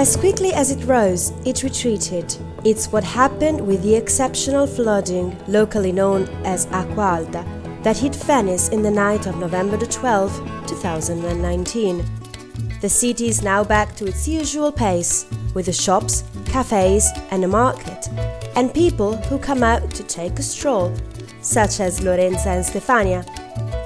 As quickly as it rose, it retreated. It's what happened with the exceptional flooding, locally known as Acqua Alta, that hit Venice in the night of November the 12th, 2019. The city is now back to its usual pace, with the shops, cafes and a market, and people who come out to take a stroll, such as Lorenza and Stefania,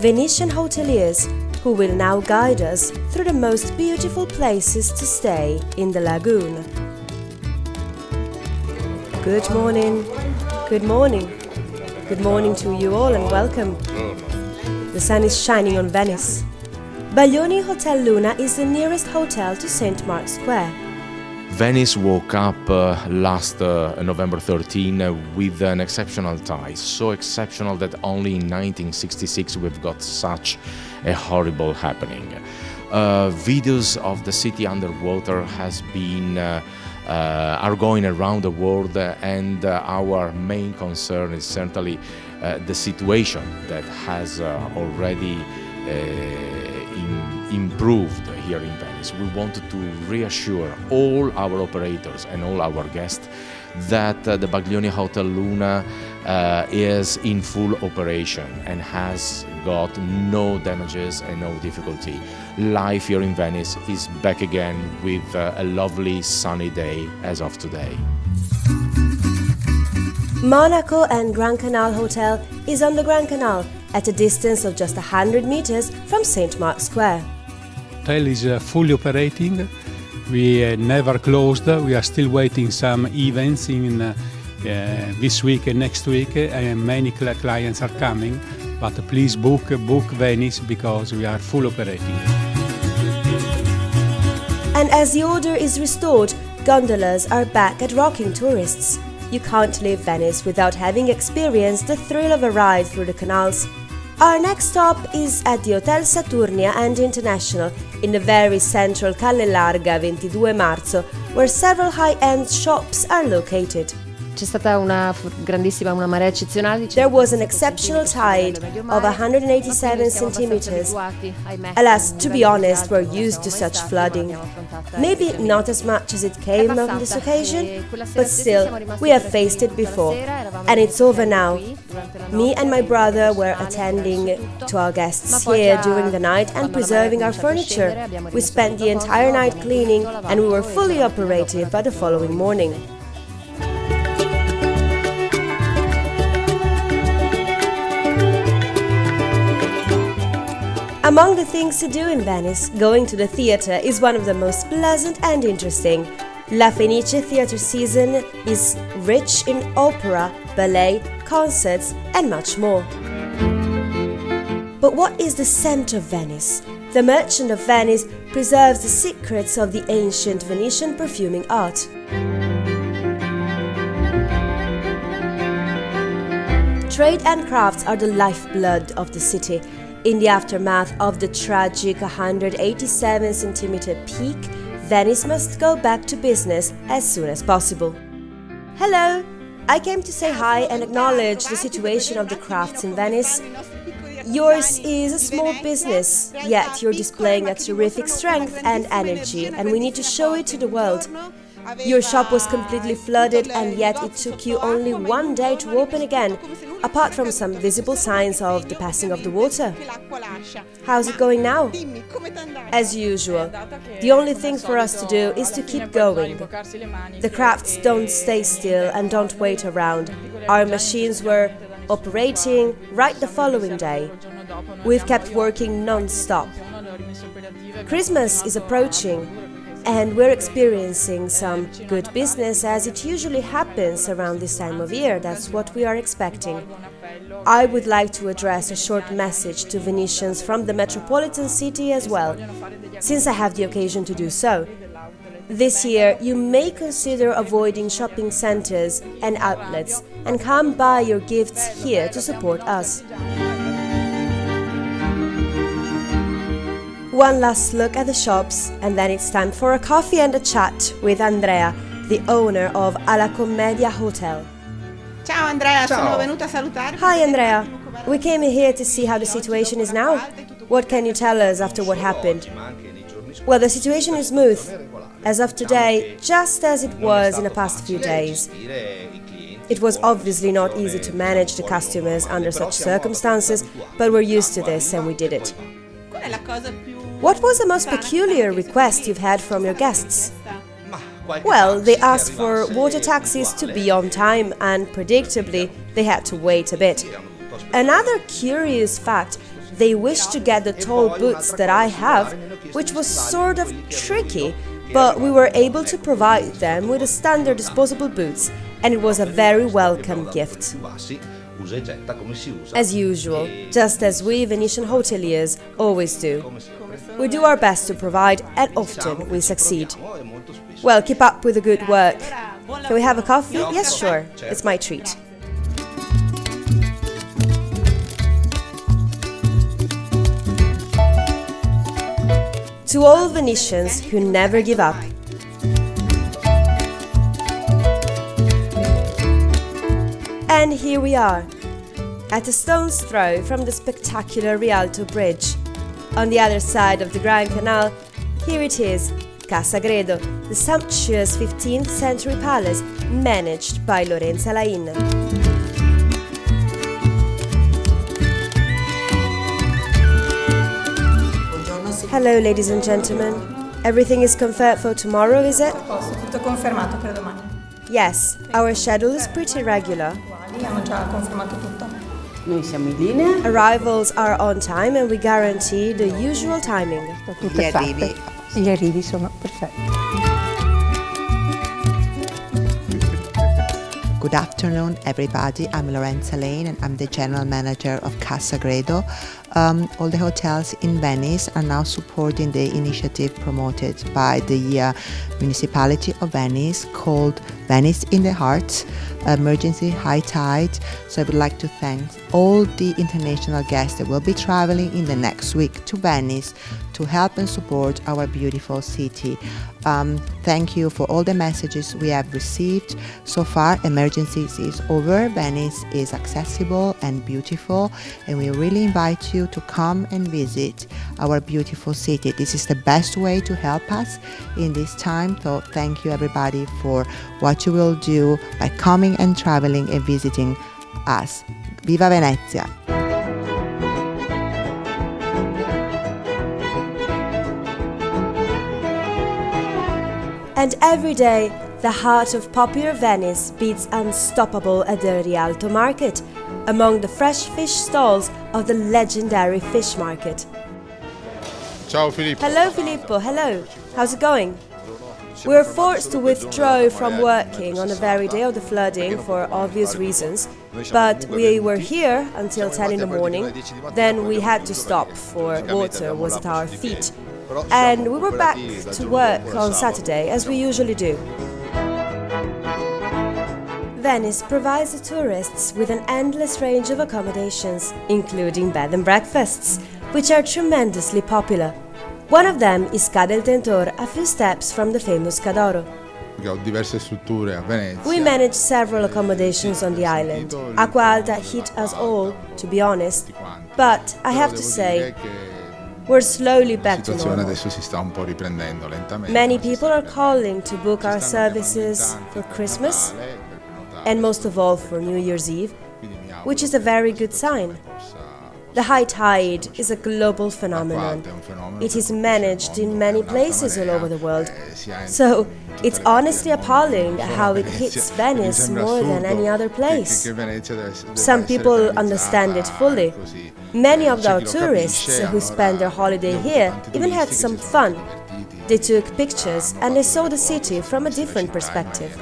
Venetian hoteliers, who will now guide us through the most beautiful places to stay in the lagoon. Good morning, good morning, good morning to you all and welcome. The sun is shining on Venice. Baglioni Hotel Luna is the nearest hotel to St. Mark's Square. Venice woke up last November 13 with an exceptional tide, so exceptional that only in 1966 we've got such a horrible happening. Videos of the city underwater are going around the world, and our main concern is certainly the situation that has already improved here in Venice. We wanted to reassure all our operators and all our guests that the Baglioni Hotel Luna is in full operation and has got no damages and no difficulty. Life here in Venice is back again with a lovely sunny day as of today. Monaco and Grand Canal Hotel is on the Grand Canal at a distance of just 100 meters from St. Mark's Square. The hotel is fully operating. We never closed. We are still waiting some events in this week and next week, and many clients are coming. But please book Venice because we are full operating. And as the order is restored, gondolas are back at rocking tourists. You can't leave Venice without having experienced the thrill of a ride through the canals. Our next stop is at the Hotel Saturnia and International in the very central Calle Larga 22 Marzo, where several high-end shops are located. C'è stata una marea eccezionale. There was an exceptional tide of 187 centimeters. Alas, to be honest, we're used to such flooding. Maybe not as much as it came on this occasion, but still, we have faced it before. And it's over now. Me and my brother were attending to our guests here during the night and preserving our furniture. We spent the entire night cleaning and we were fully operative by the following morning. Among the things to do in Venice, going to the theatre is one of the most pleasant and interesting. La Fenice theatre season is rich in opera, ballet, concerts and much more. But what is the scent of Venice? The Merchant of Venice preserves the secrets of the ancient Venetian perfuming art. Trade and crafts are the lifeblood of the city. In the aftermath of the tragic 187 centimeter peak, Venice must go back to business as soon as possible. Hello! I came to say hi and acknowledge the situation of the crafts in Venice. Yours is a small business, yet you're displaying a terrific strength and energy, and we need to show it to the world. Your shop was completely flooded and yet it took you only one day to open again, apart from some visible signs of the passing of the water. How's it going now? As usual, the only thing for us to do is to keep going. The crafts don't stay still and don't wait around. Our machines were operating right the following day. We've kept working non-stop. Christmas is approaching, and we're experiencing some good business as it usually happens around this time of year. That's what we are expecting. I would like to address a short message to Venetians from the metropolitan city as well, since I have the occasion to do so. This year, you may consider avoiding shopping centers and outlets and come buy your gifts here to support us. One last look at the shops, and then it's time for a coffee and a chat with Andrea, the owner of La Commedia Hotel. Ciao Andrea, sono venuta a salutare. Hi Andrea, we came here to see how the situation is now. What can you tell us after what happened? Well, the situation is smooth. as of today, just as it was in the past few days. It was obviously not easy to manage the customers under such circumstances, but we're used to this and we did it. What was the most peculiar request you've had from your guests? Well, they asked for water taxis to be on time, and predictably, they had to wait a bit. Another curious fact, they wished to get the tall boots that I have, which was sort of tricky, but we were able to provide them with the standard disposable boots, and it was a very welcome gift. As usual, just as we Venetian hoteliers always do. We do our best to provide, and often we succeed. Well, keep up with the good work. Can we have a coffee? Yes, sure. It's my treat. To all Venetians who never give up. And here we are, at a stone's throw from the spectacular Rialto Bridge. On the other side of the Grand Canal, here it is, Casa Grado, the sumptuous 15th century palace managed by Lorenza and Stefania. Hello, ladies and gentlemen. Everything is confirmed for tomorrow, is it? Tutto confermato per domani. Yes, our schedule is pretty regular. Hanno già confermato tutto. Noi siamo in linea. Arrivals are on time and we guarantee the usual timing. Tutto è fatto. Gli arrivi sono perfetti. Good afternoon, everybody. I'm Lorenza and I'm the general manager of Casa Grado. All the hotels in Venice are now supporting the initiative promoted by the municipality of Venice called Venice in the Heart, Emergency High Tide. So I would like to thank all the international guests that will be traveling in the next week to Venice to help and support our beautiful city. Thank you for all the messages we have received. So far, emergencies is over, Venice is accessible and beautiful, and we really invite you to come and visit our beautiful city. This is the best way to help us in this time, so thank you everybody for what you will do by coming and traveling and visiting us. Viva Venezia! And every day, the heart of popular Venice beats unstoppable at the Rialto Market, among the fresh fish stalls of the legendary fish market. Ciao Filippo. Hello Filippo, hello. How's it going? We were forced to withdraw from working on the very day of the flooding for obvious reasons, but we were here until 10 in the morning, then we had to stop for water was at our feet. And we were back to work on Saturday, as we usually do. Venice provides the tourists with an endless range of accommodations, including bed and breakfasts, which are tremendously popular. One of them is Ca del Tentor, a few steps from the famous Cadoro. We managed several accommodations on the island. Acqua Alta hit us all, to be honest, but I have to say, we're slowly back to normal. Many people are calling to book our services for Christmas, and most of all for New Year's Eve, which is a very good sign. The high tide is a global phenomenon. It is managed in many places all over the world. So, it's honestly appalling how it hits Venice more than any other place. Some people understand it fully. Many of our tourists who spend their holiday here even had some fun. They took pictures and they saw the city from a different perspective.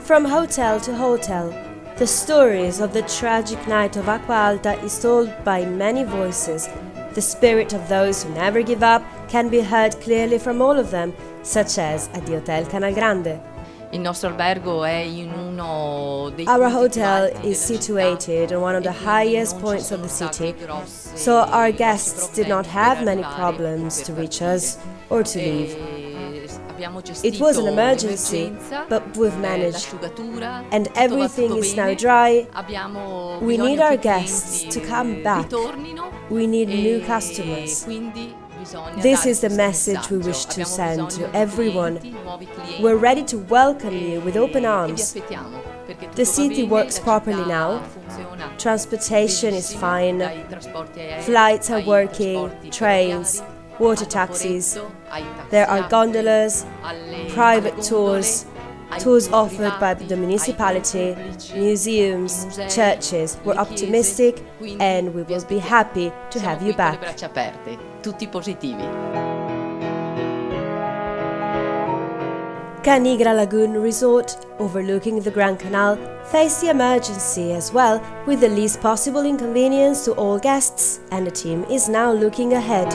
From hotel to hotel, the stories of the tragic night of Acqua Alta is told by many voices. The spirit of those who never give up can be heard clearly from all of them, such as at the Hotel Canal Grande. Our hotel is situated on one of the highest points of the city, so our guests did not have many problems to reach us or to leave. It was an emergency, but we've managed. And everything is now dry. We need our guests to come back. We need new customers. This is the message we wish to send to everyone. We're ready to welcome you with open arms. The city works properly now. Transportation is fine. Flights are working, trains, water taxis. There are gondolas, private tours, tours offered by the municipality, museums, churches. We're optimistic and we will be happy to have you back. Tanagra Lagoon Resort, overlooking the Grand Canal, faced the emergency as well, with the least possible inconvenience to all guests, and the team is now looking ahead.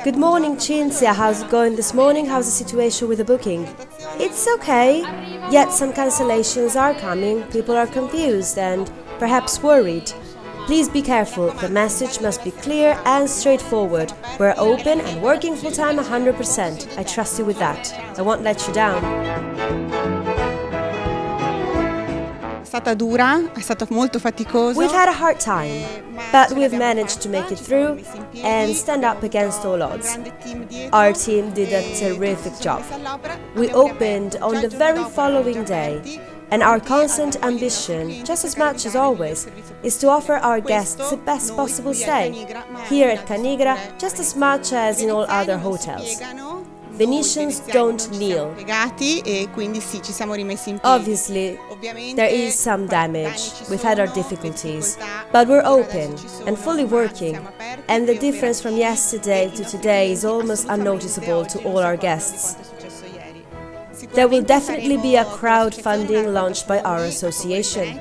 Good morning, Cinzia. How's it going this morning? How's the situation with the booking? It's okay, yet some cancellations are coming. People are confused and perhaps worried. Please be careful. The message must be clear and straightforward. We're open and working full-time 100%. I trust you with that. I won't let you down. È stata dura, è stato molto faticoso. We've had a hard time, but we've managed to make it through and stand up against all odds. Our team did a terrific job. We opened on the very following day, and our constant ambition, just as much as always, is to offer our guests the best possible stay, here at Tanagra just as much as in all other hotels. Venetians don't kneel. Obviously, there is some damage. We've had our difficulties, but we're open and fully working, and the difference from yesterday to today is almost unnoticeable to all our guests. There will definitely be a crowdfunding launched by our association.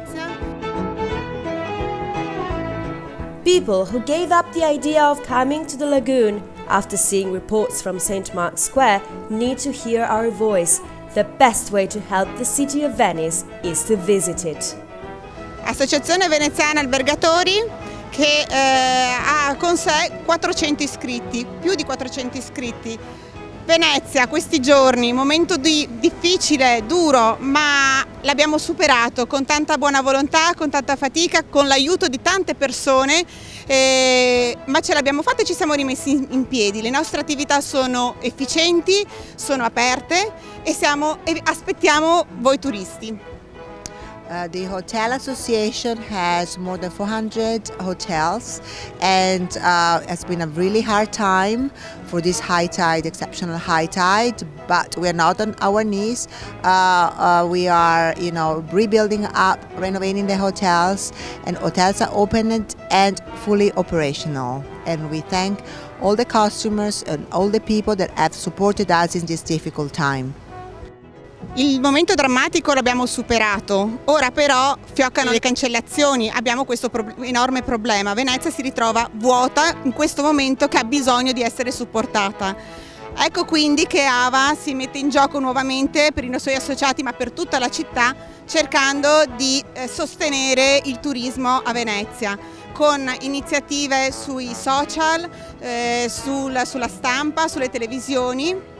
People who gave up the idea of coming to the lagoon after seeing reports from St. Mark's Square need to hear our voice. The best way to help the city of Venice is to visit it. Associazione Veneziana Albergatori che ha con sé 400 iscritti, più di 400 iscritti. Venezia, questi giorni, momento difficile, duro, ma l'abbiamo superato con tanta buona volontà, con tanta fatica, con l'aiuto di tante persone, ma ce l'abbiamo fatta e ci siamo rimessi in piedi. Le nostre attività sono efficienti, sono aperte e aspettiamo voi turisti. The Hotel Association has more than 400 hotels, and it's been a really hard time for this high tide, exceptional high tide, but we're not on our knees. We are, rebuilding up, renovating the hotels, and hotels are opened and fully operational. And we thank all the customers and all the people that have supported us in this difficult time. Il momento drammatico l'abbiamo superato, ora però fioccano le cancellazioni, abbiamo questo enorme problema. Venezia si ritrova vuota in questo momento che ha bisogno di essere supportata. Ecco quindi che AVA si mette in gioco nuovamente per i suoi associati ma per tutta la città, cercando di sostenere il turismo a Venezia con iniziative sui social, sulla stampa, sulle televisioni.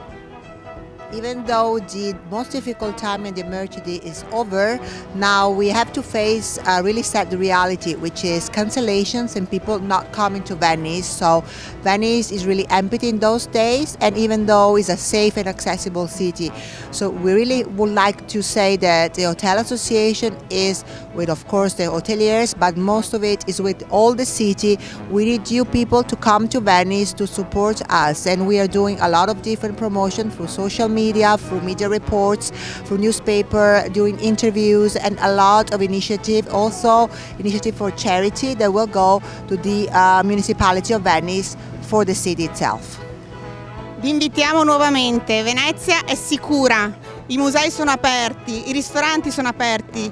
Even though the most difficult time in the emergency is over, now we have to face a really sad reality, which is cancellations and people not coming to Venice. So Venice is really empty in those days, and even though it's a safe and accessible city. So we really would like to say that the Hotel Association is with, of course, the hoteliers, but most of it is with all the city. We need you people to come to Venice to support us, and we are doing a lot of different promotion through social media, through media reports, through newspaper, doing interviews, and a lot of initiative, also initiative for charity that will go to the municipality of Venice for the city itself. Vi invitiamo nuovamente, Venezia è sicura, i musei sono aperti, i ristoranti sono aperti,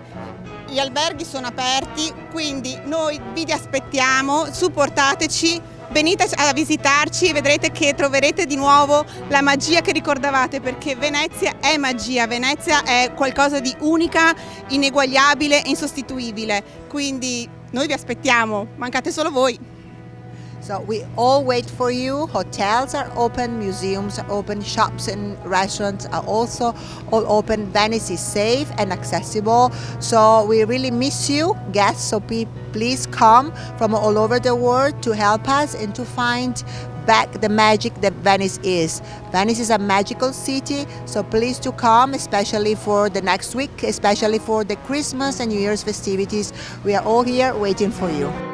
gli alberghi sono aperti, quindi noi vi aspettiamo, supportateci, venite a visitarci e vedrete che troverete di nuovo la magia che ricordavate, perché Venezia è magia, Venezia è qualcosa di unica, ineguagliabile e insostituibile, quindi noi vi aspettiamo, mancate solo voi. So we all wait for you. Hotels are open, museums are open, shops and restaurants are also all open. Venice is safe and accessible. So we really miss you, guests. So please come from all over the world to help us and to find back the magic that Venice is. Venice is a magical city, so please to come, especially for the next week, especially for the Christmas and New Year's festivities. We are all here waiting for you.